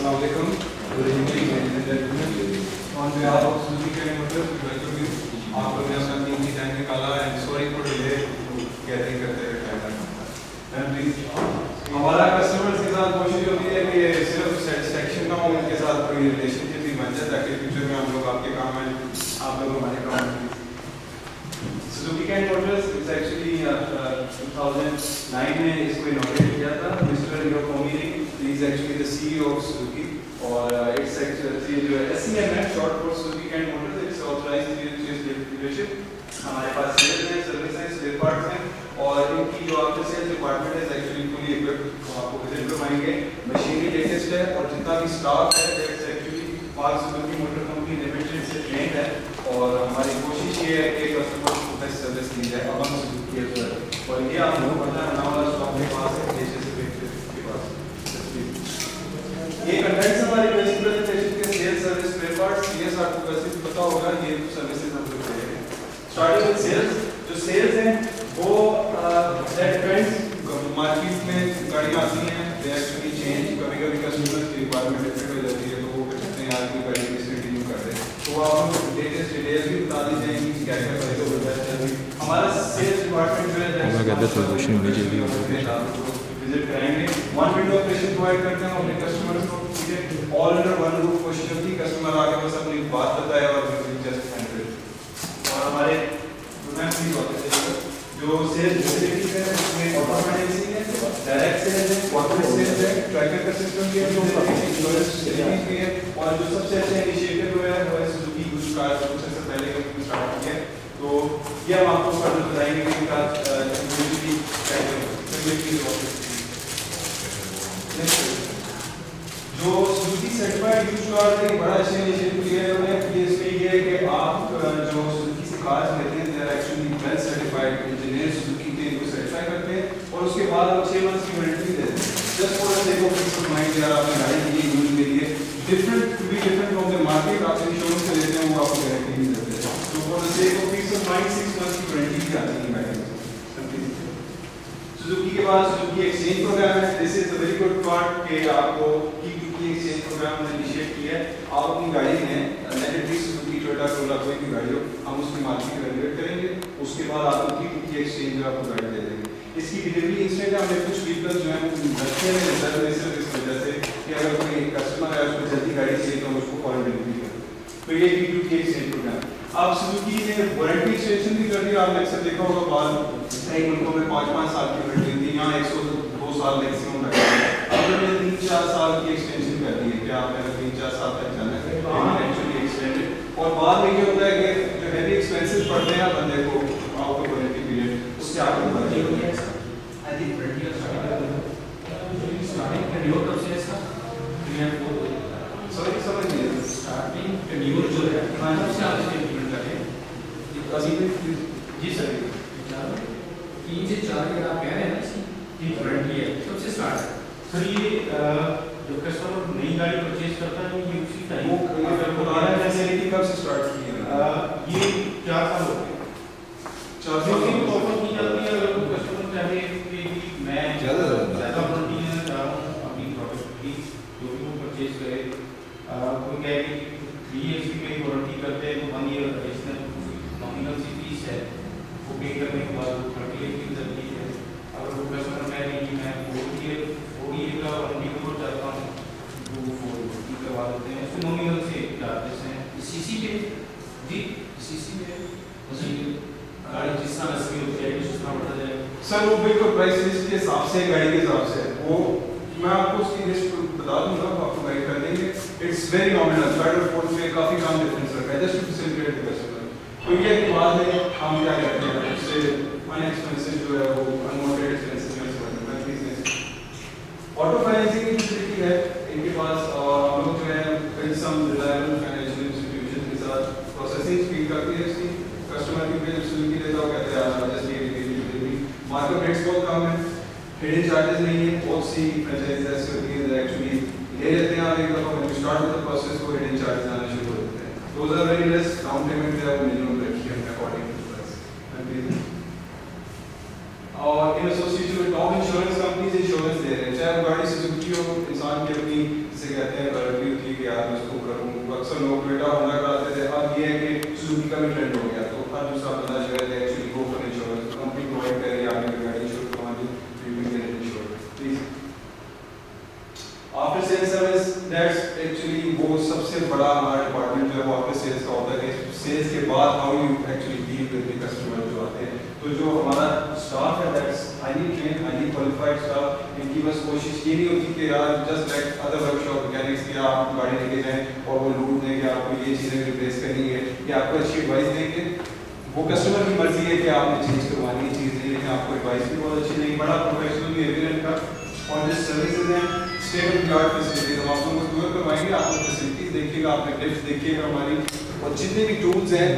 Assalamu alaikum. Good evening, ladies and gentlemen. On behalf of Suzuki Care Motors, we welcome you. आप लोगों ने अपना कीमती time निकाला and sorry for delay gathering करते हुए टाइम लगा। हमारा कस्टमर्स के साथ कोशिश होती है कि सिर्फ सेटिस्फैक्शन ना हो, उनके साथ कोई रिलेशनशिप भी बन जाए ताकि फ्यूचर में हम लोग आपके काम आए, आप लोग हमारे काम आए। Suzuki Care Motors is actually 2009 में इसको इनॉग्रेट किया था। Mr. Yokomi is actually the CEO of Suzuki और it's actually जो SCM है short for Suzuki Care Motors, it's authorized dealership। हमारे पास सेल्स है, सर्विस है, स्पेयर पार्ट्स हैं और इनकी जो आफ्टर सेल्स डिपार्टमेंट है एक्चुअली फुली इक्विप्ड। तो आपको विजिट करवाएंगे, मशीनरी लेटेस्ट है और जितना भी स्टाफ है that's actually park Suzuki motor company limited से ट्रेंड है और हमारी कोशिश ये है कि कस्टमर को बेस्ट सर्विस दी जाए। अब हम सुजुकी है और ये आप लोगों को पता है नया वाला स्टॉक के पास है जैसे के पास। ये कंटेंट्स हमारी बेसिक प्रेजेंटेशन के सेल्स सर्विस स्पेयर पार्ट्स ये आपको वैसे पता होगा, ये सर्विसेज हम लोग दे रहे हैं। स्टार्टिंग विद सेल्स, जो सेल्स हैं वो दैट डिपेंड्स मार्केट में गाड़ी आती हैं दे एक्चुअली चेंज, कभी-कभी कस्टमर्स की रिक्वायरमेंट डिफरेंट हो जाती है तो वो कहते हैं यार की गाड़ी किसने रिन्यू कर दे, तो आप लेटेस्ट डिटेल्स भी बता दीजिए कि क्या-क्या प्राइस हो रहा है। हमारा सेल्स डिपार्टमेंट जो है मैं कहता हूं सोल्यूशन इमीडिएटली विजिट कराएंगे। वन विंडो ऑपरेशन प्रोवाइड करते हैं अपने कस्टमर्स को, ठीक है, ऑल अंडर वन रूफ। कोशिश होती है कस्टमर आके बस अपनी बात बताए और जस्ट हैंडल। और हमारे जो सेल्स फैसिलिटीज है उसमें ऑटोमेटिक सेल है, डायरेक्ट सेल है, कॉर्पोरेट सेल है, ट्रैकर का सिस्टम भी है, इंश्योरेंस फैसिलिटीज भी है और जो सबसे अच्छा इनिशिएटिव हुआ है वो है सुजुकी गुड कार कुछ से पहले कंपनी स्टार्ट की है। तो ये हम आपको फर्दर बताएंगे कि इनका यूजुअली जो सुजुकी सर्टिफाइड यूज्ड कार का एक बड़ा अच्छा इनिशिएटिव लिया है उन्होंने। ये इसमें ये है कि आप जो सुजुकी से कार्स लेते हैं they are actually well certified engineer Suzuki के इनको सर्टिफाई करते हैं और उसके बाद आप 6 मंथ्स की वारंटी देते हैं। Just for the sake of peace of mind यार आपने गाड़ी के लिए यूज के लिए डिफरेंट फ्रॉम द मार्केट आप इंश्योरेंस से लेते हैं वो आपको गारंटी नहीं देते। तो for the sake of peace of mind 6 months की वारंटी भी आती है गाड़ी में। सुजुकी के पास सुजुकी एक्सचेंज प्रोग्राम है। This is a very good part कि आपको की एक्सचेंज प्रोग्राम ने इनिशिएट किया है। आप अपनी गाड़ी में लेट सुजुकी टोयोटा कोरोला कोई भी गाड़ी हो हम उसकी मार्केट इवैल्यूएट करेंगे, उसके बाद आपको की एक्सचेंज में आपको गाड़ी दे देंगे। इसकी डिलीवरी इंस्टेंट हमने कुछ व्हीकल्स जो है रखे हैं रिजर्व में सिर्फ इस वजह से कि अगर कोई कस्टमर है उसको जल्दी गाड़ी चाहिए तो उसको फौरन डिलीवरी करें। तो ये की एक्सचेंज प्रोग्राम। अब सुजुकी ने वारंटी एक्सटेंशन भी कर दी। आपने अक्सर देखा होगा बाद कई मुल्कों में 5-5 साल की वारंटी थी, यहाँ 102 साल मैक्सिमम लगा है। अब उन्होंने 3-4 साल की एक्सटेंशन कर दी है कि आपने अगर 3-4 साल तक जाना है तो एक्चुअली एक्सटेंडेड। और बाद में ये होता है कि जो हैवी एक्सपेंसेस पड़ते हैं बंदे को आउट ऑफ वारंटी पीरियड उससे आपको बची होती है। आई थिंक वारंटी का स्टार्टिंग टेन्योर कब से है इसका? 3 और 4 सॉरी समझ नहीं स्टार्टिंग टेन्योर जो है कब से आप इसको इंप्लीमेंट कर रहे हैं? अभी जी सर 3 से 4 के आप कह रहे हैं ना इसकी वारंटी है कब से स्टार्ट है? सर ये जो कस्टमर नई गाड़ी परचेज करता है ये उसी टाइम वो पुराना फैसिलिटी कब से स्टार्ट की है? ये 4 साल हो गए। 4 साल की ऑफर की जाती है अगर कोई कस्टमर चाहे कि मैं ज़्यादा वारंटी लेना चाह रहा हूँ अपनी प्रोडक्ट की जो भी वो परचेज करे, कोई कहे कि 3 ईयर्स की मेरी वारंटी करते हैं तो 1 ईयर एडिशनल नॉमिनल सी फीस है वो पे करने के बाद 30 ईयर की जरूरी है। अगर वो कस्टमर कहे कि मैं 4 ईयर का वारंटी को चाहता हूँ तो वो 4 करवा देते हैं। उसमें नॉमिनल से चार्जेस हैं। सीसी पे जी सीसी पे गाड़ी जिस तरह इसकी होती है उस तरह बढ़ता जाएगा। सर वो बिल्कुल प्राइस लिस्ट के हिसाब से गाड़ी के हिसाब से वो मैं आपको उसकी लिस्ट बता दूंगा, आपको गाइड कर देंगे। इट्स वेरी नॉमिनल, थर्ड और फोर्थ में काफी कम डिफरेंस रखा है just to facilitate the customer. तो ये एक बात है हम क्या करते हैं उससे अनएक्सपेंसिव जो है वो अनवांटेड एक्सपेंसेस में समझ में प्लीज बहुत कम है, हिडन चार्जेस नहीं है। बहुत सी फ्रेंचाइज ऐसी होती है एक्चुअली ले लेते हैं आप एक दफा, when you start with the process वो हिडन चार्जेस आना शुरू हो जाते हैं। Those are very less, down payment जो है वो मिनिमम रखी है अकॉर्डिंग टू प्राइस। और in association with top insurance companies insurance दे रहे हैं, चाहे वो गाड़ी सुजुकी हो, इंसान की अपनी जिसे कहते हैं प्रायोरिटी होती है कि यार मैं उसको करूँ। अक्सर लोग बेटा होंडा कराते थे, अब ये है कि सुजुकी का भी ट्रेंड हो गया, तो हर दूसरा बंदा जो है actually go for insurance. Company provide कर रही है आपने गाड़ी इंश्योर करवानी, you will get insured please. After sales service that's actually वो सबसे बड़ा हमारा डिपार्टमेंट जो है वो आफ्टर सेल्स का होता है कि सेल्स के बाद how you actually deal with the customer जो आते हैं। तो जो हमारा स्टाफ है that's highly trained, highly qualified staff, इनकी बस कोशिश ये नहीं होती कि यार just like other workshop mechanics कि आप गाड़ी लेके जाएं और वो लूट दें कि आपको ये चीज़ें रिप्लेस करनी है या आपको अच्छी एडवाइस देंगे। वो कस्टमर की मर्जी है कि आपने चेंज करवानी है चीज़ नहीं, लेकिन आपको एडवाइस भी बहुत अच्छी नहीं, बड़ा प्रोफेशनल बिहेवियर इनका। और जो सर्विसेज हैं state of the art facilities, हम आप लोगों को टूर करवाएंगे, आपको फैसिलिटीज देखिएगा, आपने टिप्स देखिएगा हमारी, और जितने भी टूल्स हैं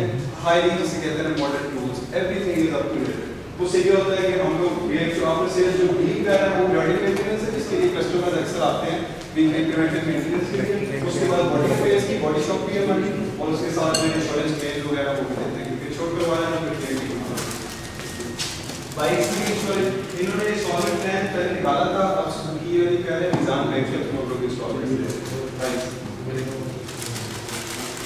हाईली जिसे कहते हैं modern tools, everything is up to date. उससे ये होता है कि हम लोग ये जो आफ्टर सेल्स जो डील कर रहे हैं वो प्रिवेंटिव मेंटेनेंस है, जिसके लिए कस्टमर अक्सर आते हैं प्रिवेंटिव मेंटेनेंस के लिए। उसके बाद बॉडी रिपेयर्स की बॉडी शॉप भी है हमारी, और उसके साथ जो इंश्योरेंस क्लेम वगैरह वो भी देते हैं, क्योंकि छोट करवाना ना फिर क्लेम भी होना। बाइक्स की इंश्योरेंस इन्होंने इंस्टॉलमेंट प्लान पहले निकाला था, अब सुजुकी ये वाली कह रहे हैं निजाम बैंक से अपने लोग इंस्टॉलमेंट।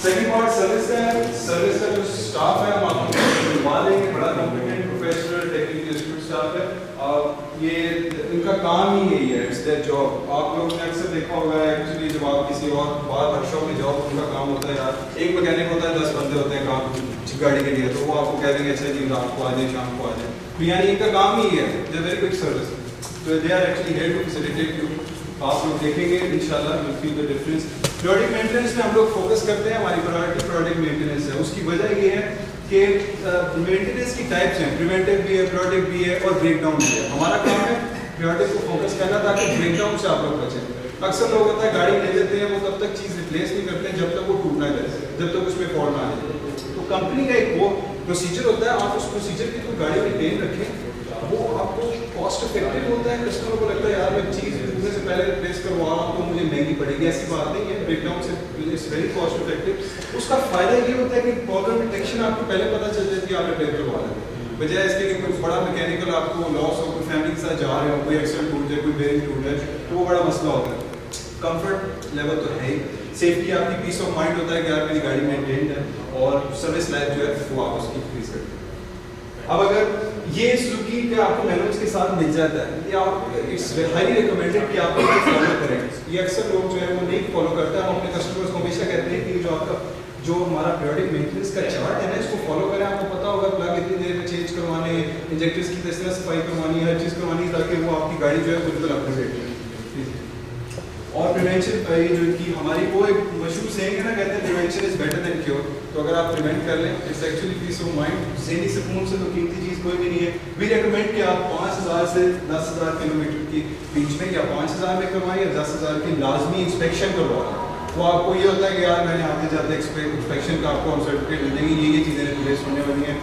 सेकंड पार्ट सर्विस का है। सर्विस का जो स्टाफ है हम आपको मिलवा देंगे, बड़ा competent professional technically expert staff है, और ये इनका काम ही यही है, इट्स देयर जॉब। आप लोगों ने अक्सर देखा होगा एक्चुअली जब आप किसी और बार वर्कशॉप में जाओ, उनका काम होता है यार, एक मैकेनिक होता है 10 बंदे होते हैं काम गाड़ी के लिए, तो वो आपको कह देंगे अच्छा जी रात को आ जाए शाम को आ जाए, तो यानी इनका काम ही है दे वेरी क्विक सर्विस, तो they are actually here to facilitate you. आप लोग देखेंगे इंशाल्लाह you feel the difference. Product maintenance में हम लोग फोकस करते हैं, हमारी प्रायोरिटी प्रोडक्ट मेंटेनेंस है। उसकी वजह ये है कि मेंटेनेंस की टाइप्स हैं, प्रिवेंटिव भी है, प्रोडक्ट भी है और ब्रेकडाउन भी है। हमारा काम है प्रोडक्ट को फोकस करना ताकि ब्रेकडाउन से आप लोग बचें। अक्सर लोग होता है गाड़ी ले लेते हैं, वो तब तक चीज़ रिप्लेस नहीं करते हैं जब तक वो टूट ना जाए, जब तक उसमें फॉल्ट ना आ जाए। तो कंपनी का एक वो प्रोसीजर होता है, आप उस प्रोसीजर के थ्रू गाड़ी मेंटेन रखें, वो आपको कॉस्ट इफेक्टिव होता है। कस्टमर को लगता है यार मैं चीज़ टूटने से पहले रिप्लेस करवा रहा हूँ तो मुझे महंगी पड़ेगी, ऐसी बात नहीं है। ब्रेकडाउन से इट्स वेरी कॉस्ट इफेक्टिव। उसका फायदा ये होता है कि प्रॉब्लम डिटेक्शन आपको पहले पता चल जाती है, आप रिपेयर करवा लें, बजाय इसके कि कोई बड़ा मैकेनिकल आपको लॉस हो, कोई फैमिली के साथ जा रहे हो, कोई एक्सीडेंट टूट जाए, कोई बेरिंग टूट जाए, तो वो बड़ा मसला होता है। कंफर्ट लेवल तो है ही, सेफ्टी आपकी पीस ऑफ माइंड होता है कि यार मेरी गाड़ी मेंटेन्ड है, और सर्विस लाइफ जो है वो आप उसकी इंक्रीज करते हैं। अब अगर ये सुजुकी का आपको मैनुअल्स के साथ मिल जाता है, ये आप इट्स हाईली रिकमेंडेड कि आप इसको फॉलो करें। ये अक्सर लोग जो है वो नहीं फॉलो करते हैं। हम अपने कस्टमर्स को हमेशा कहते हैं कि जो आपका जो हमारा पीरियोडिक मेंटेनेंस का चार्ट है ना, इसको फॉलो करें। आपको पता होगा प्लग इतनी देर में चेंज करवाने, इंजेक्टर्स की किस तरह सफाई करवानी है, हर चीज़ करवानी है, ताकि वो आपकी गाड़ी जो है बिल्कुल अप टू डेट है। और प्रिवेंशन ये जो कि हमारी वो एक मशहूर सेइंग है ना, कहते हैं prevention is better than cure. तो अगर आप प्रिवेंट कर लें, it's actually peace of mind. ज़हनी सुकून से तो कीमती चीज़ कोई भी नहीं है। वी रेकमेंड कि आप 5000 से 10,000 किलोमीटर की बीच में या 5000 में करवाएं या 10,000 की लाजमी इंस्पेक्शन करवाएं। तो आपको ये होता है कि यार मैंने आते जाते इंस्पेक्शन का आपको हम सर्टिफिकेट मिल जाएंगे, ये चीज़ें रिप्लेस होने वाली हैं,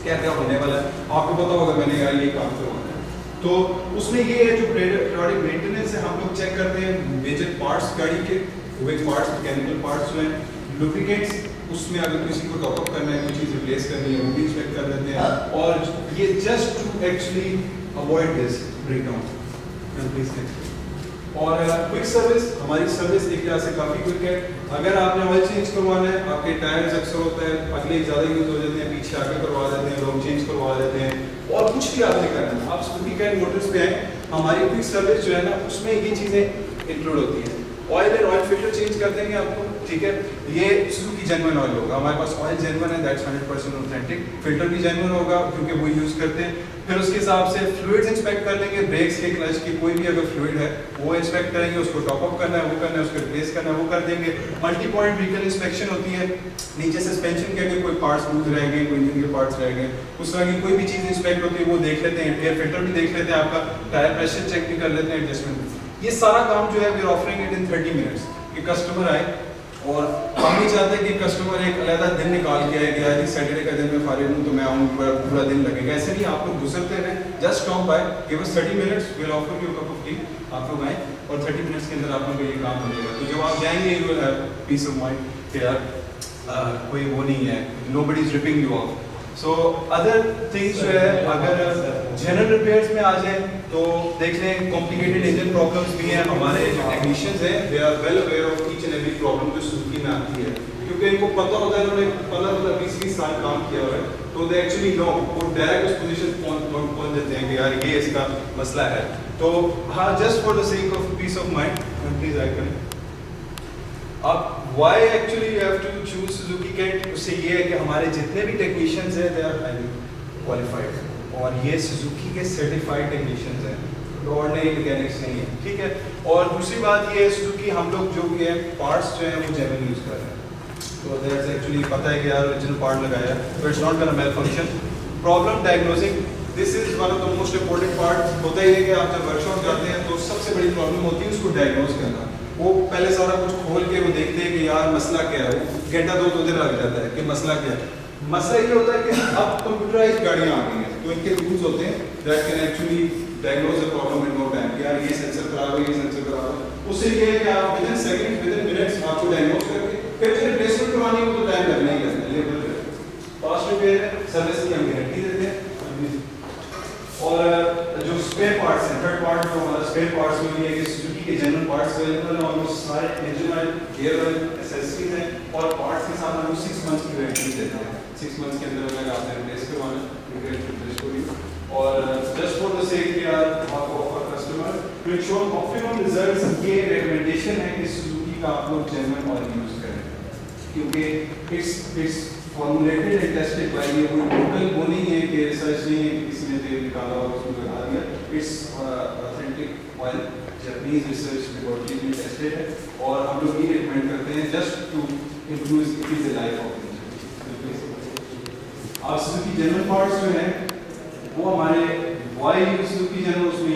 क्या क्या होने वाला है, आपको पता होगा मैंने यार ये काम करवाना है। तो उसमें ये है जो प्रोडक्ट मेंटेनेंस है, हम लोग चेक करते हैं मेजर पार्ट्स गाड़ी के, वो पार्ट्स मैकेनिकल पार्ट्स जो हैं, लुब्रिकेंट्स, उसमें अगर किसी को टॉपअप करना है, कोई चीज़ रिप्लेस करनी है, वो भी चेक कर लेते हैं। और ये just to actually avoid this breakdown please. और क्विक सर्विस, हमारी सर्विस एक तरह से काफ़ी क्विक है। अगर आपने ऑयल चेंज करवाना है, आपके टायर्स अक्सर होता है अगले ज़्यादा यूज़ हो जाते हैं, पीछे आगे करवा देते हैं, लोग चेंज करवा देते हैं, और कुछ भी आपने करना है, आप सुजुकी कैन मोटर्स पे आए, हमारी क्विक सर्विस जो है ना उसमें ये चीज़ें इंक्लूड होती हैं। Oil and oil filter change कर देंगे आपको, ठीक है। ये सुजुकी जेन्युइन ऑयल होगा, हमारे पास ऑयल जेन्युइन है, दैट्स 100% ऑथेंटिक। फिल्टर भी जेन्युइन होगा क्योंकि वो यूज़ करते हैं। फिर उसके हिसाब से फ्लूइड्स इंस्पेक्ट कर लेंगे, ब्रेक्स के, क्लच की, कोई भी अगर फ्लूइड है वो इंस्पेक्ट करेंगे, उसको टॉपअप करना है वो करना है, उसको रिप्लेस करना है वो कर देंगे। मल्टी पॉइंट व्हीकल इंस्पेक्शन होती है, नीचे सस्पेंशन के कोई पार्ट्स लूज रह गए, कोई इंजन के पार्ट्स रह गए, उस तरह की कोई भी चीज़ इंस्पेक्ट होती है वो देख लेते हैं। एयर फिल्टर भी देख लेते हैं, आपका टायर प्रेशर चेक भी कर लेते हैं, एडजस्टमेंट। ये सारा काम जो है we are offering it in 30 minutes कि कस्टमर आए, और हम नहीं चाहते कि कस्टमर एक अलग दिन निकाल के आए कि यार सैटरडे का दिन मैं फारिग हूँ तो मैं आऊँ पूरा दिन लगेगा। ऐसे नहीं, आप लोग गुजरते रहें, just stop by, give us 30 minutes, will offer you cup of T, आप लोग आए और 30 मिनट्स के अंदर आप लोग को ये काम हो जाएगा। तो जब आप जाएंगे you will have piece of mind कि यार कोई वो नहीं है, nobody is ripping you of. So other things जो है, अगर जनरल रिपेयर्स में आ जाए तो देख लें, कॉम्प्लिकेटेड इंजन प्रॉब्लम्स भी हैं। हमारे जो टेक्नीशियंस हैं they are well aware of each and every problem जो सुजुकी में आती है, क्योंकि इनको पता होता है, इन्होंने 15-20 साल काम किया हुआ है, तो दे एक्चुअली नो, वो डायरेक्ट उस पोजीशन पहुंच जाते हैं कि यार ये इसका मसला है। तो हाँ, just for the sake of peace of mind please I करें। अब why actually you have to choose Suzuki Kent, उससे ये है कि हमारे जितने भी टेक्नीशियंस हैं they are highly qualified, और ये Suzuki के सर्टिफाइड टेक्नीशियंस हैं, ऑर्डिनरी मैकेनिक्स नहीं है, ठीक है। और दूसरी बात ये है Suzuki, हम लोग जो भी है पार्ट्स जो हैं वो जेन्युइन यूज़ कर रहे हैं, तो दैट्स एक्चुअली पता है कि यार ओरिजिनल पार्ट लगाया है, तो it's not gonna malfunction. Problem diagnosing, this is one of the most important part. होता ही है कि आप जब वर्कशॉप जाते हैं तो सबसे बड़ी प्रॉब्लम होती है उसको डायग्नोज करना। वो पहले सारा कुछ खोल के वो देखते हैं कि यार मसला क्या है, वो घंटा 2 दिन लग जाता है कि मसला क्या है। मसला ये होता है कि अब कंप्यूटराइज्ड गाड़ियाँ आ गई हैं, तो इनके रूल्स होते हैं that can actually diagnose the problem in no time, यार ये सेंसर खराब है, ये सेंसर खराब है। उससे ये है कि आप विदिन सेकंड्स, विदिन मिनट्स आपको डायग्नोज करके फिर रिप्लेसमेंट करवानी हो तो टाइम लगना ही लगता है। लेबर फास्ट रिपेयर है, सर्विस की हम गारंटी देते हैं। और जो स्पेयर पार्ट्स हैं, थर्ड पार्ट जो हमारा स्पेयर पार्ट्स में ये है कि Suzuki के जनरल पार्ट्स अवेलेबल हैं, ऑलमोस्ट सारे engine oil, gear oil, accessories हैं, और पार्ट्स के साथ हम 6 मंथ्स की वारंटी देते हैं। 6 मंथ्स के अंदर अगर आपने रिप्लेस करवाना है, रिप्लेस करिए। और जस्ट फॉर द सेक कि यार आपको offer customer to ensure optimum results, ये रिकमेंडेशन है कि Suzuki का आप लोग जेन्युइन ऑयल यूज करें, क्योंकि it's formulated and tested by ये, कोई लोकल वो नहीं है कि रिसर्च नहीं है कि किसी ने तेल निकाला और उसको लगा दिया। It's authentic oil, Japanese research laboratory में टेस्टेड है, और हम लोग ये रिकमेंड करते हैं just to improve the life of engine. अब Suzuki जनरल पार्ट्स जो हैं वो हमारे वाई Suzuki जनरल, उसमें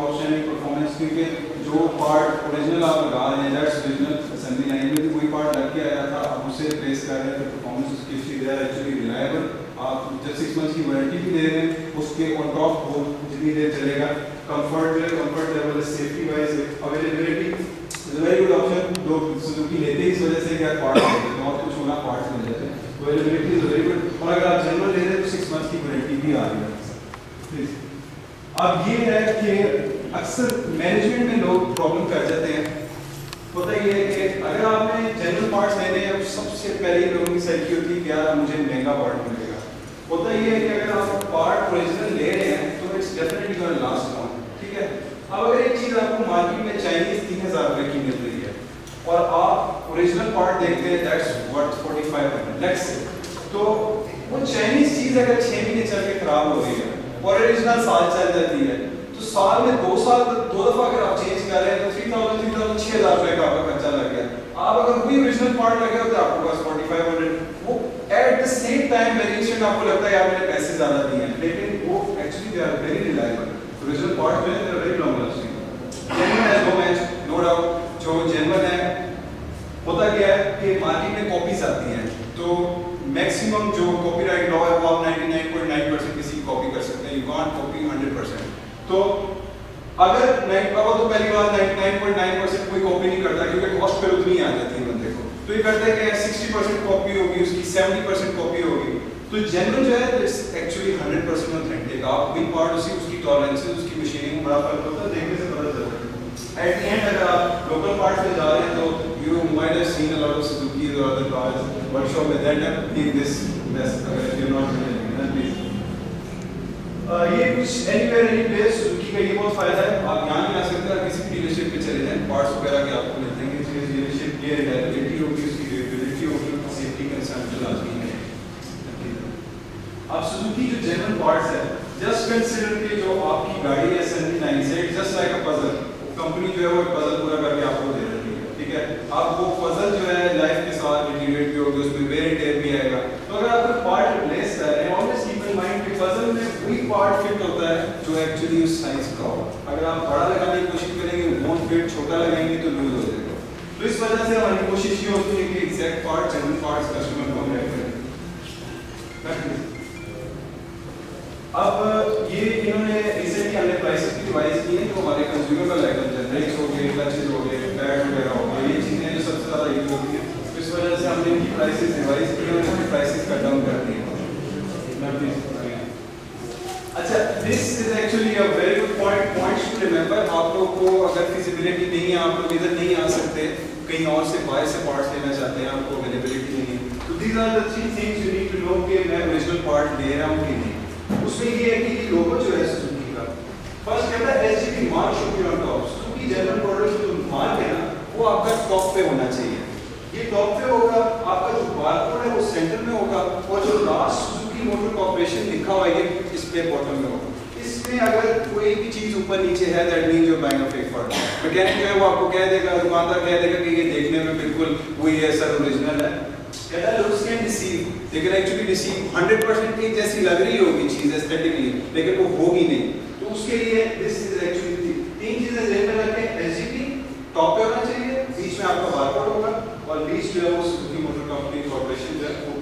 आउटस्टैंडिंग परफॉर्मेंस, क्योंकि जो पार्ट ओरिजिनल आप लगा रहे हैं दैट्स ओरिजिनल असेंबली लाइन में कोई पार्ट लग के आया था, आप उसे रिप्लेस कर रहे हैं, तो परफॉर्मेंस उसकी एक्चुअली रिलायबल। आप जब 6 मंथ्स की वारंटी भी दे रहे हैं, उसके ऑन टॉप वो जितनी देर चलेगा। Comfort level, safety wise, availability is a very good option. लोग Suzuki लेते हैं इस वजह से कि पार्ट बहुत कुछ होना, पार्ट्स मिल जाते हैं, अवेलेबिलिटी इज वेरी गुड। और अगर आप जनरल ले रहे हैं तो 6 मंथ्स की वारंटी भी आ रही है। अब ये है कि अक्सर मैनेजमेंट में लोग प्रॉब्लम कर जाते हैं। होता ये है कि अगर आपने जनरल पार्ट्स लेने हैं, सबसे पहले लोगों की साइकी होती है कि यार मुझे महंगा पार्ट मिलेगा। होता ये है कि अगर आप पार्ट ओरिजिनल ले रहे हैं तो it's definitely gonna last long, ठीक है। अब अगर एक चीज़ आपको मार्केट में चाइनीज 3000 रुपये की मिल रही है और आप ओरिजिनल पार्ट देखते हैं दैट्स वर्थ 4500 लेट्स से, तो वो चाइनीज चीज़ अगर 6 महीने चल के खराब हो गई है और ओरिजिनल साल चल जाती है, तो साल में 2 दफा अगर आप चेंज कर रहे हैं तो 6000 रुपये का आपका खर्चा लग गया। आप अगर वही ओरिजिनल पार्ट लगे होते आपके पास 4500, वो at the same time variation आपको लगता है यार मैंने पैसे ज़्यादा दिए हैं, लेकिन वो actually they are very reliable. Original part जो है they are very long lasting. Genuine है नो मैच, नो डाउट। जो जेन्युइन है, होता क्या है कि मार्केट में कॉपीज आती हैं, तो मैक्सिमम जो कॉपीराइट लॉ है वो आप 99.9% किसी की कॉपी कर सकते हैं, यू कांट कॉपी 100%। तो अगर तो पहली बात 99.9% कोई कॉपी नहीं करता, क्योंकि कॉस्ट पर उतनी आ जाती है बंदे को, तो ये करता है कि 60% कॉपी होगी उसकी, 70% कॉपी होगी। तो जेन्युइन जो है इट्स एक्चुअली 100% ऑथेंटिक। आप कोई पार्ट उसकी टॉलरेंसेस, उसकी मशीनिंग में बड़ा फर्क होता है, देखने से पता चलता है। एट द एंड अगर आप लोकल पार्ट्स में जा रहे हैं तो you might have seen a lot of Suzuki or other cars workshop with that in this mess, if you're not familiar, then please ये कुछ anywhere any place Suzuki का ये बहुत फायदा है। आप यहाँ नहीं आ सकते, आप किसी भी डीलरशिप पे चले जाएं, पार्ट्स वगैरह के आपको मिलते हैं। इसलिए डीलरशिप ये रिलायबिलिटी होगी, उसकी ड्यूरेबिलिटी होगी, सेफ्टी कंसर्न जो लाजमी है। अब Suzuki जो जनरल पार्ट्स है, जस्ट कंसीडर कि जो आपकी गाड़ी है असेंबली लाइन से just like a puzzle, company जो है वो पजल पूरा करके आपको दे रही है, ठीक है। अब वो पजल जो है लाइफ के साथ इंटीग्रेट भी होगी, उसमें वेयर एंड टेयर भी आएगा। तो अगर आप पार्ट रिप्लेस कर रहे हैं, ऑलवेज कीप इन माइंड कि पजल में वही पार्ट फिट होता है जो एक्चुअली उस साइज का हो। अगर आप बड़ा लगाने की कोशिश करेंगे, वोंट फिट, छोटा लगाएंगे तो लूज हो जाएगा। तो इस वजह से हमारी कोशिश ये होती है कि exact part general parts customer को हम रेट करें। अब ये इन्होंने रिसेंटली हमने प्राइसेस की रिवाइज की है, तो हमारे कंज्यूमेबल आइटम जनरिक्स हो गए, क्लचेस हो गए, पैड वगैरह हो गए, ये चीज़ें जो सबसे ज़्यादा यूज होती है, इस वजह से हमने इनकी प्राइसेस रिवाइज की और इनकी प्राइसेस कट डाउन कर दी है। अच्छा, this is actually a very good points to remember. आप लोग को अगर फिजिबिलिटी नहीं है, आप लोग इधर नहीं आ सकते, कहीं और से बाहर से पार्ट्स लेना चाहते हैं, आपको अवेलेबिलिटी नहीं है, तो these are the 3 things you need to know कि मैं ओरिजिनल पार्ट ले रहा हूँ कि नहीं। उसमें ये है कि ये लोगो जो है सुजुकी का, फर्स्ट कहता है SGP mark should be on top. Suzuki general model जो मार्क है ना, वो आपका टॉप पे होना चाहिए। ये टॉप पे होगा, आपका जो बारकोड है वो सेंटर में होगा, और जो लास्ट सुजुकी मोटर कॉर्पोरेशन लिखा हुआ है इस पे बॉटम में होगा। इसमें अगर कोई भी चीज ऊपर नीचे है, that means you are buying a fake product. Mechanic जो है वो आपको कह देगा, दुकानदार कह देगा कि ये देखने में बिल्कुल वही है, सर ओरिजिनल है, कहता है लुक्स कैन डिसीव, लेकिन एक्चुअली डिसीव 100% एक जैसी लग रही होगी चीज एस्थेटिकली, लेकिन वो होगी नहीं। तो उसके लिए दिस इज एक्चुअली 3 चीजें ध्यान में रखें। एसजीपी टॉप पे होना चाहिए, बीच में आपका बारकोड होगा, और बीच जो है वो सुजुकी मोटर कंपनी कॉर्पोरेशन जो है वो।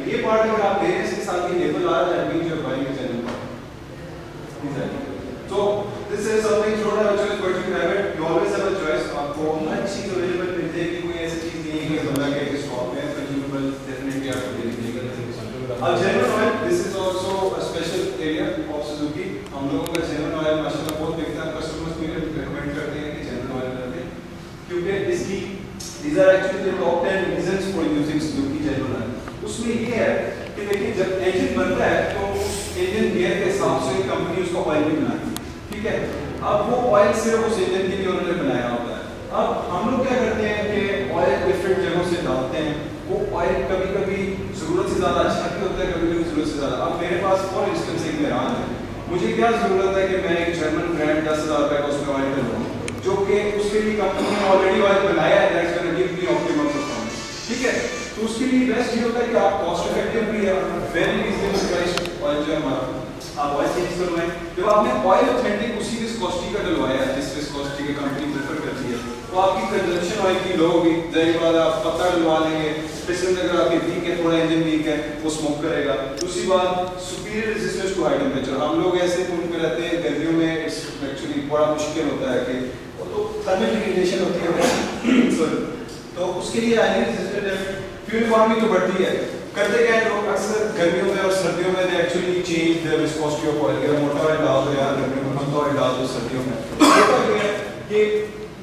ये पार्ट अगर आप ले रहे हैं, इसके साथ ही लेबल आ रहा है, means you are buying a general part. So this is something थोड़ा choice, but you have it, you always have a choice। आपको हर चीज अवेलेबल मिलती है, कि कोई ऐसी चीज नहीं है कि बंदा के स्टॉक में कंज्यूमेबल डेफिनेटली आपको मिलेगा। अब genuine oil, this is also a special area of Suzuki. हम लोगों का जेन्युइन ऑयल माशाल्लाह बहुत बिकता है, कस्टमर्स भी रिकमेंड करते हैं कि जेन्युइन ऑयल लें, क्योंकि इसकी these are actually the top 10 reasons for using Suzuki genuine oil. उसमें ये है कि देखिए जब इंजन बनता है तो उस इंजन गियर के हिसाब से कंपनी उसका ऑयल भी बनाती है, ठीक है। अब वो ऑयल सिर्फ उस इंजन के लिए उन्होंने बनाया होता है। अब हम लोग क्या करते हैं कि ऑयल डिफरेंट जगहों से डालते हैं, वो ऑयल कभी कभी जरूरत से ज़्यादा अच्छा भी होता है, कभी कभी जरूरत से ज़्यादा। अब मेरे पास फॉर इंस्टेंस एक मेरान है, मुझे क्या जरूरत है कि मैं एक जर्मन ब्रांड 10,000 रुपये का उसमें ऑयल डलवाऊँ, जो कि उसके लिए कंपनी ने ऑलरेडी ऑयल बनाया है, that's gonna give me optimum performance, ठीक है। तो उसके लिए बेस्ट ये होता है कि आप कॉस्ट इफेक्टिव भी है, वेरी रीजनेबल प्राइस ऑयल जो है हमारा, आप ऑयल चेंज करवाएं। जब आपने ऑयल ऑथेंटिक उसी विस्कोसिटी का डलवाया है जिस विस्कोसिटी की कंपनी प्रेफर करती है, तो आपकी कंजम्पशन ऑयल की लो होगी, जाहिर बात है आप पत्ता डलवा लेंगे, पिस्टन अगर आपकी वीक है, थोड़ा इंजन वीक है, वो स्मोक करेगा। दूसरी बात, superior resistance to high temperature. हम लोग ऐसे मुल्क में रहते हैं, गर्मियों में इट्स एक्चुअली बड़ा मुश्किल होता है कि तो थर्मल रेगुलेशन होती है सॉरी, तो उसके लिए हाईली रेजिस्टेंट है। फ्यूल इकोनॉमी तो बढ़ती है, करते क्या है लोग अक्सर गर्मियों में और सर्दियों में they actually change the viscosity of oil. अगर मोटा ऑयल डाल दो यार गर्मियों में, कम ऑयल डाल दो सर्दियों में, होता है कि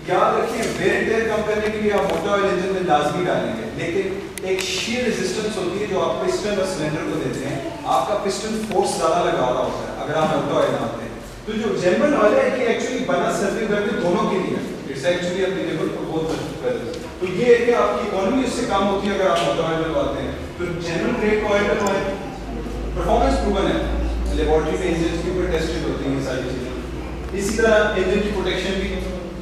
याद रखिए वेयर एंड टेयर कम करने के लिए आप मोटा ऑयल इंजन में लाजमी डालेंगे, लेकिन एक शीयर रेजिस्टेंस होती है जो आप पिस्टन और सिलेंडर को देते हैं, आपका पिस्टन फोर्स ज़्यादा लगा रहा होता है अगर आप मोटा ऑयल डालते हैं। तो जो जेन्युइन ऑयल है कि एक्चुअली बना सर्दी गर्मी दोनों के लिए, it's actually applicable for both वेदर्स। तो ये है कि आपकी इकोनॉमी इससे कम होती है अगर आप मोटा ऑयल डलवाते हैं। तो जेन्युइन ग्रेड ऑयल डलवाएं, परफॉर्मेंस प्रूवन है, लेबोरेटरी में इंजन के ऊपर टेस्टेड होती हैं ये सारी चीजें। इसी तरह इंजन की प्रोटेक्शन भी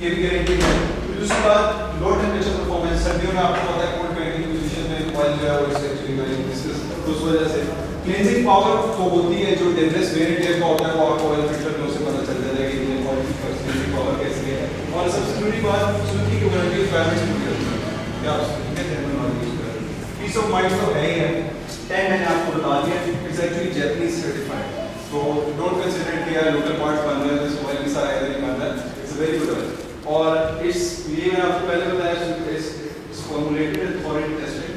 ये भी गारंटी है। तो दूसरी बात, लो टेम्परेचर परफॉर्मेंस, सर्दियों में आपको पता है कोल्ड ड्रिंकिंग पोजीशन में ऑयल जो है वो इस एक्चुअली वेरी डिस्कस, तो उस वजह से क्लींजिंग पावर तो होती है, जो डेवलस वेरिएंट का होता है वो आपको ऑयल फिल्टर में उससे पता चल जाता है कि ये ऑयल की क्लींजिंग पावर कैसी है। और सबसे बड़ी बात, सुजुकी की वारंटी रिक्वायरमेंट्स पूरी होती है, क्या आप सुजुकी जेन्युइन ऑयल यूज कर रहे हैं, पीस ऑफ माइंड तो है ही है। 10 मैंने आपको बता दिया, इट्स एक्चुअली जापानीज सर्टिफाइड, तो डोंट कंसीडर कि यार लोकल पार्ट्स बन रहे हैं तो ऑयल के साथ ऐसा नहीं बनता है, इट्स वेरी गुड ऑयल। और इट्स ये मैंने आपको पहले बताया, it's formulated and thoroughly tested,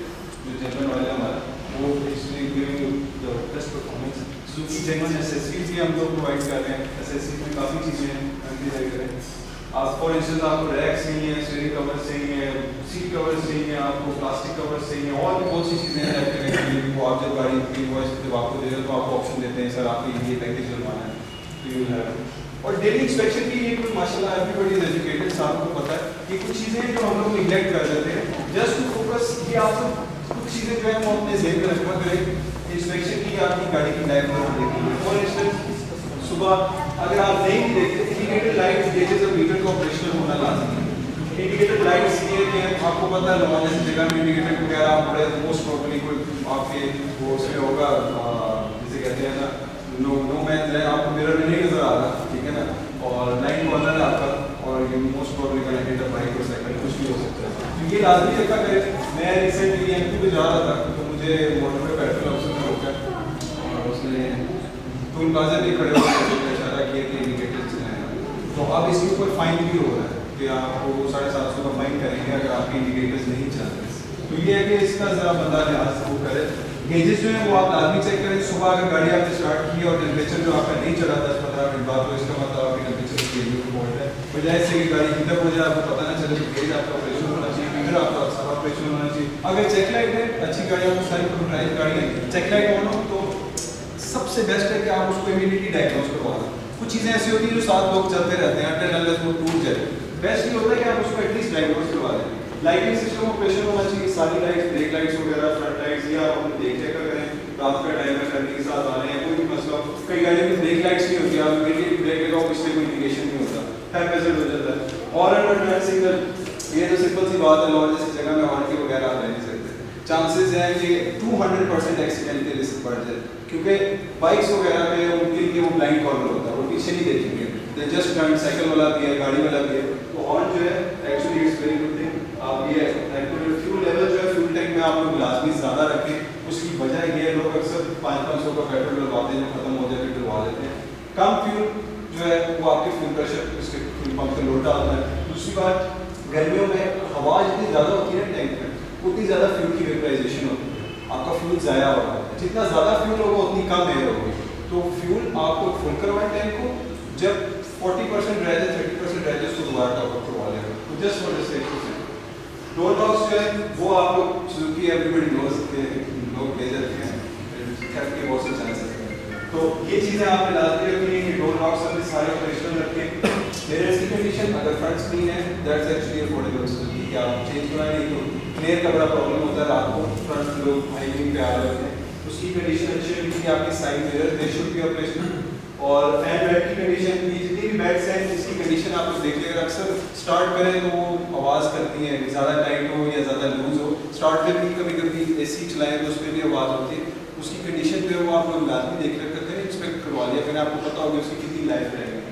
जो जेन्युइन ऑयल है हमारा वो इसलिए giving you the best performance. Suzuki genuine accessories भी हम लोग प्रोवाइड कर रहे हैं, एसेसरीज में काफ़ी चीज़ें हैं, कंसीडर करें आप। फॉर इंस्टेंस आपको रैक्स चाहिए, स्टीयरिंग कवर चाहिए, सीट कवर चाहिए, आपको प्लास्टिक कवर चाहिए, और भी बहुत सी चीज़ें हैं रैक करने के लिए। वो आप जब गाड़ी की इनवॉइस जब आपको दे रहे हो तो आपको ऑप्शन देते हैं, सर आपको ये पैकेज डलवाना है, तो यू विल हैव। और डेली इंस्पेक्शन की ये माशाल्लाह एवरीबॉडी इज एजुकेटेड, सबको पता है कि कुछ चीज़ें जो हम लोग निगलेक्ट कर देते हैं, जस्ट टू फोकस कि आप कुछ चीज़ें जो है वो अपने जेब में रखना करें। इंस्पेक्शन की आपकी गाड़ी की लाइफ में देखेंगे, फॉर इंस्टेंस सुबह अगर आप नहीं भी देखते, इंडिकेटर लाइट गेजेस और मीटर का ऑपरेशनल होना लाजमी है। इंडिकेटर लाइट्स ये कि आपको पता है नॉर्मल जैसे जगह में इंडिकेटर वगैरह आप बड़े मोस्ट प्रोबेबली कोई आपके वो उसमें होगा, जिसे कहते हैं ना नो मैन है, आपको मिरर में नहीं नजर आ रहा, ठीक है ना, और लाइन कॉर्नर है आपका, और मोस्ट प्रोबेबली गोना हिट अ बाइक और साइकिल, कुछ भी हो सकता है। तो ये लाजमी देखा करें। मैं रिसेंटली एमपी पे जा रहा था तो मुझे मोटर पे पेट्रोल ऑफिसर ने रोका और उसने टोल प्लाजा भी खड़े होकर इशारा किया कि इंडिकेटर चलाएं। तो अब इसके ऊपर फाइन भी हो रहा है कि आपको 750 का फाइन करेंगे अगर आपके इंडिकेटर्स नहीं चल रहे। तो ये है कि इसका ज़रा बंदा लिहाज वो करे। गेजेस जो है वो आप लाजमी चेक करें। सुबह अगर गाड़ी आपने स्टार्ट की और टेम्परेचर जो आपका नहीं चढ़ा 10-15 मिनट बाद, तो इसका मतलब आपकी टेम्परेचर गेज में फॉल्ट है। बजाय से कि गाड़ी हीटअप हो जाए, आपको पता ना चले तो गेज आपका ऑपरेशन होना चाहिए, मीटर आपका सब ऑपरेशन होना चाहिए। अगर चेक लाइट है, अच्छी गाड़ियाँ को सारी कंप्यूटराइज गाड़ियाँ चेक लाइट ऑन हो तो सबसे बेस्ट है कि आप उसको इमीडिएटली डायग्नोज करवा दें। कुछ चीज़ें ऐसी होती हैं जो 7 लोग चलते रहते हैं, अनटिल अनलेस वो टूट जाए। बेस्ट ये होता है कि आप उसको एटलीस्ट डायग्नोज करवा दें। लाइटिंग सिस्टम ऑपरेशन होना चाहिए, सारी लाइट्स, ब्रेक लाइट्स वगैरह, फ्रंट लाइट्स, या आप अपने देख चेक करें रात का टाइम है, फैमिली के साथ आ रहे हैं, कोई भी मसला। कई गाड़ियों में ब्रेक लाइट्स नहीं होती, आप इमीडिएटली ब्रेक लगाओ, इससे कोई इंडिकेशन नहीं होता, टाइम हैजर्ड हो जाता है। और अंडर टर्न सिग्नल, ये तो सिंपल सी बात है, लॉ जैसी जगह में हॉर्न के वगैरह आप रह नहीं सकते। चांसेस हैं कि 200% एक्सीडेंट के रिस्क बढ़ जाए, क्योंकि बाइक्स वगैरह में उनके लिए वो ब्लाइंड कॉर्नर होता है, वो पीछे नहीं देखेंगे, दे जस्ट टर्न, साइकिल वाला भी है, गाड़ी वाला भी है। तो हॉर्न जो है actually it's very good thing. आप ये फ्यूल लेवल जो है फ्यूल टैंक में आप लोग लाजमी ज़्यादा रखें। उसकी वजह ये है, लोग अक्सर 500-500 का पेट्रोल डलवाते हैं, खत्म हो जाए फिर डलवा लेते हैं। कम फ्यूल जो है वो आपके फ्यूल प्रेशर उसके फ्यूल पंप से लोड डालता है। दूसरी बात, गर्मियों में हवा जितनी ज़्यादा होती है टैंक में, उतनी ज़्यादा फ्यूल की वेपराइजेशन होती है, आपका फ्यूल ज़ाया हो रहा है। जितना ज़्यादा फ्यूल होगा उतनी कम एयर होगी। तो फ्यूल आपको फुल करवाएं टैंक को, जब 40% रह जाए, 30% रह जाए, उसको दोबारा टॉप अप करवा लेगा। तो just for this door locks जो है वो आप लोग सुजुकी एवरीबॉडी नोज के लोग ले जाते हैं, थेफ्ट के बहुत से चांसेस हैं। तो ये चीज़ें आपने लाजमी रखनी है कि डोर लॉक्स अपने सारे ऑपरेशनल रखें। मिरर्स की कंडीशन, अगर फ्रंट स्क्रीन है दैट्स एक्चुअली अफोर्डेबल सुजुकी कि आप चेंज कराएं, नहीं तो क्लियर का बड़ा प्रॉब्लम होता है, रात को फ्रंट लोग हाइविंग पे आ रहे होते हैं। उसकी कंडीशन अच्छी होगी कि आपके side mirror they should be operational. और फैन बेड की कंडीशन, ये जितनी भी बेड्स हैं इसकी कंडीशन आप लोग देख लीजिए। अक्सर स्टार्ट करें तो वो आवाज़ करती है, ज़्यादा टाइट हो या ज़्यादा लूज हो। स्टार्ट में भी कभी एसी चलाएं तो उस पर भी आवाज़ होती है। उसकी कंडीशन पे वो आप लोग लाजमी देख करते हैं, इंस्पेक्ट करवा लिया करें, आपको पता होगा उसकी कितनी लाइफ रहेगी।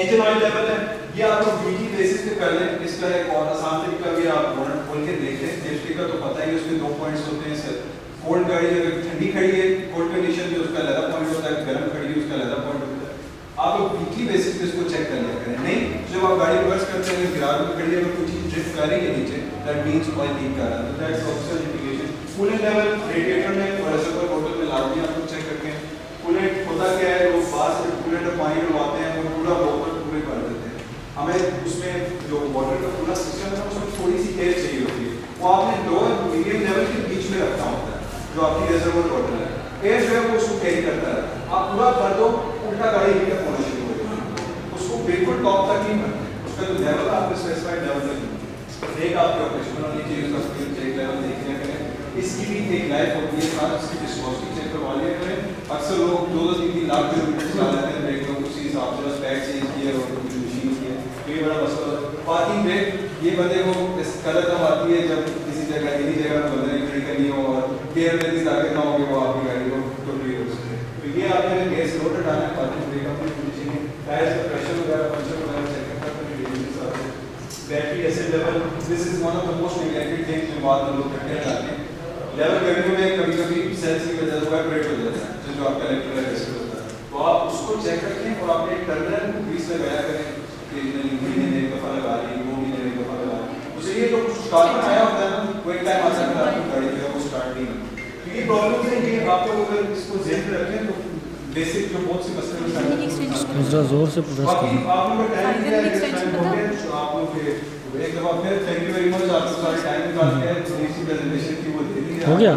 इंजन ऑयल लेवल है, ये आप लोग वीकली बेसिस पे कर लें। इसका एक और आसान तरीका भी, आप बोनट खोल के देख लें। सेफ्टी का तो पता ही, उसमें 2 पॉइंट्स होते हैं सर। कोल्ड गाड़ी अगर ठंडी खड़ी है कोल्ड कंडीशन में उसका अलग पॉइंट होता है, गर्म खड़ी है उसका अलग पॉइंट होता है। आप लोग वीकली बेसिस पे इसको चेक कर लिया करें। नहीं जब आप गाड़ी रिवर्स करते हैं, गिराव में खड़ी है, अगर कुछ चीज़ ड्रिफ्ट कर रही है नीचे, दैट मींस ऑयल लीक कर रहा है, तो that's official indication. Coolant level radiator में और रिजर्वोयर बोतल में लाजमी आप लोग चेक रखें। कूलेंट होता क्या है, लोग बाहर से कूलेंट और पानी डलवाते हैं, वो पूरा बोतल पूरे कर देते हैं। हमें उसमें जो वाटर का पूरा सिस्टम है उसमें थोड़ी सी एयर चाहिए होती है, वो आपने लो और मीडियम लेवल के बीच में रखना होता है। जो आपकी रिजर्वोयर बॉटल है, एयर जो है वो उसको कैरी करता है। आप पूरा कर दो, उल्टा गाड़ी हीटअप होना शुरू हो जाएगी। उसको बिल्कुल टॉप तक नहीं करते, उसका जो लेवल है आपको स्पेसिफाइड लेवल तक नहीं। एक आपके ऑपरेशन होनी चाहिए, उसका फ्यूल चेक लेवल देखने करें। इसकी भी एक लाइफ होती है, साथ उसकी डिस्पोजिंग चेक करवा लिया करें। अक्सर लोग 2-3 लाख किलोमीटर चला लेते हैं ब्रेक में, उसी हिसाब से बस पैड चेंज किया और कुछ मशीन की है, तो ये बड़ा मसला है। पार्किंग ब्रेक, ये बंदे को इस कदर तब आती है जब किसी जगह इन्हीं जगह बंदे ने खड़ी करनी हो और गेयर में इतनी ताकत ना हो कि वो आपकी गाड़ी को टोटली हो सके। तो ये आपने गैस लोड हटाना है, पार्किंग ब्रेक अपनी कंडीशन है, टायर्स का प्रेशर वगैरह, पंचर वगैरह चेक करना है डिलीवरी के साथ। Battery acid level, this is one of the most neglected things जो बाद में लोग करते हैं। लेवल गर्मियों में कभी-कभी सेल्स की वजह से वाइब्रेट हो जाता है, जो आपका इलेक्ट्रिकल रेसिस्टर होता है, तो आप उसको चेक रखें और अपने टर्मिनल ग्रीस लगाया करें कि महीने में एक दफ़ा लगा ली, 2 महीने में एक दफ़ा लगा ली। उससे ये जो स्टार्ट में आया होता है ना, वो एक टाइम आ सकता है आपकी गाड़ी जो है वो स्टार्ट नहीं होती। तो ये प्रॉब्लम है, ये आप लोग अगर इसको ज़हन में रखें तो बेसिक जो बहुत सी मसले ज़रा जोर से प्रेस करें। आप लोगों का टाइम दिया है, टाइम हो गया, तो आप लोग एक दफ़ा फिर थैंक यू वेरी मच, आपको सारे टाइम निकाल के थोड़ी सी प्रेजेंटेशन की वो दे दी है। हो गया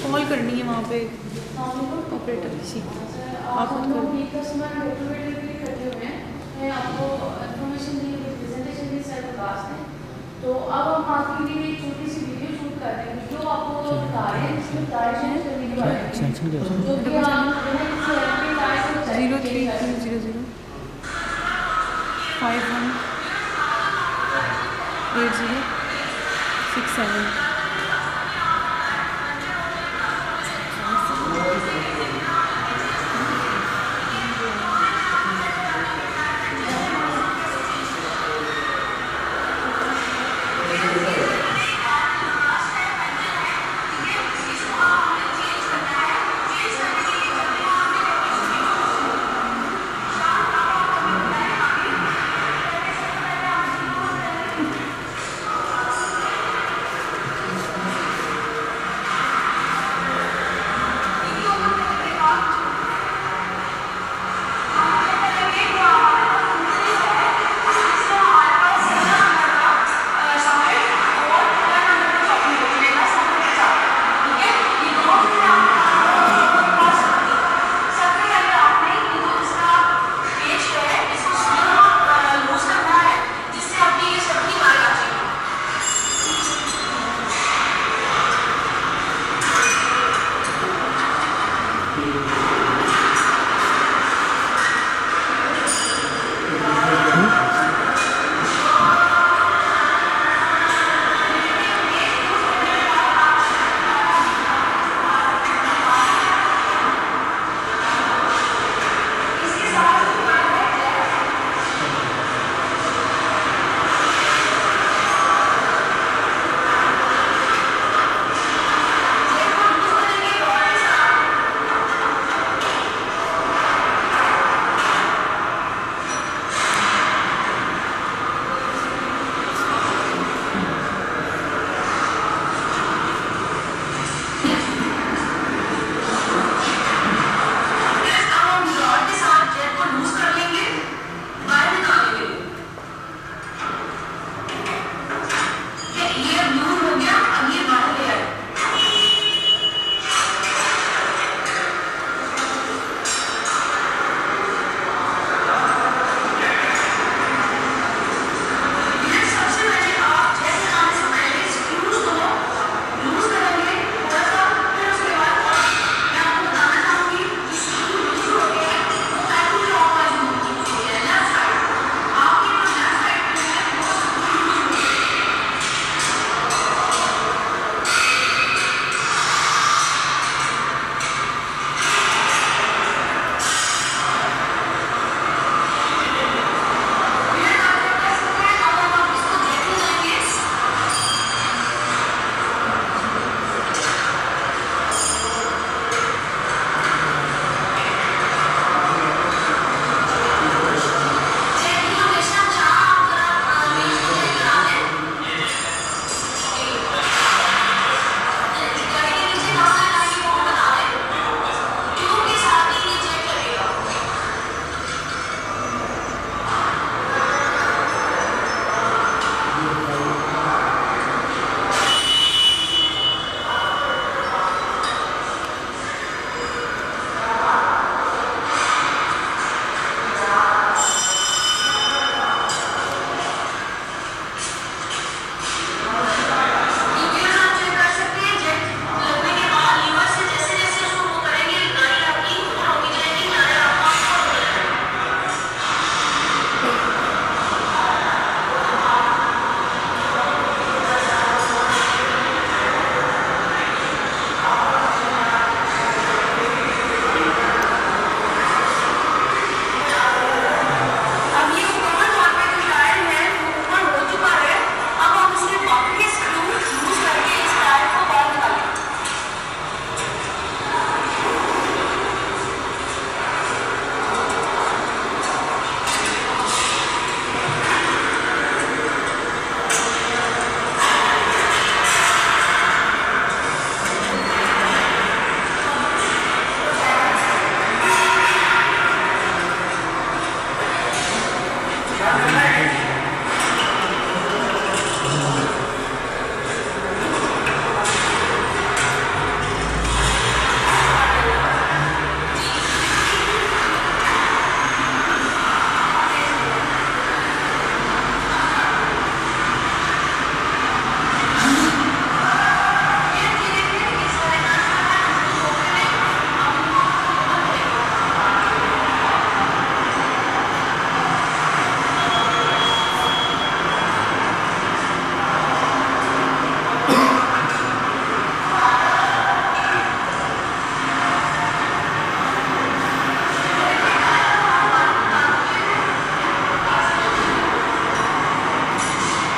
कॉल करनी है वहाँ पे ऑपरेटर किसी आप आपको इन्फॉर्मेशन दी, प्रेजेंटेशन दी सर क्लास में। तो अब हम आपके लिए एक छोटी सी वीडियो शूट कर रहे हैं, जो आपको बता रहे हैं, इसमें बता रहे हैं वीडियो है जो कि आप 03200 518067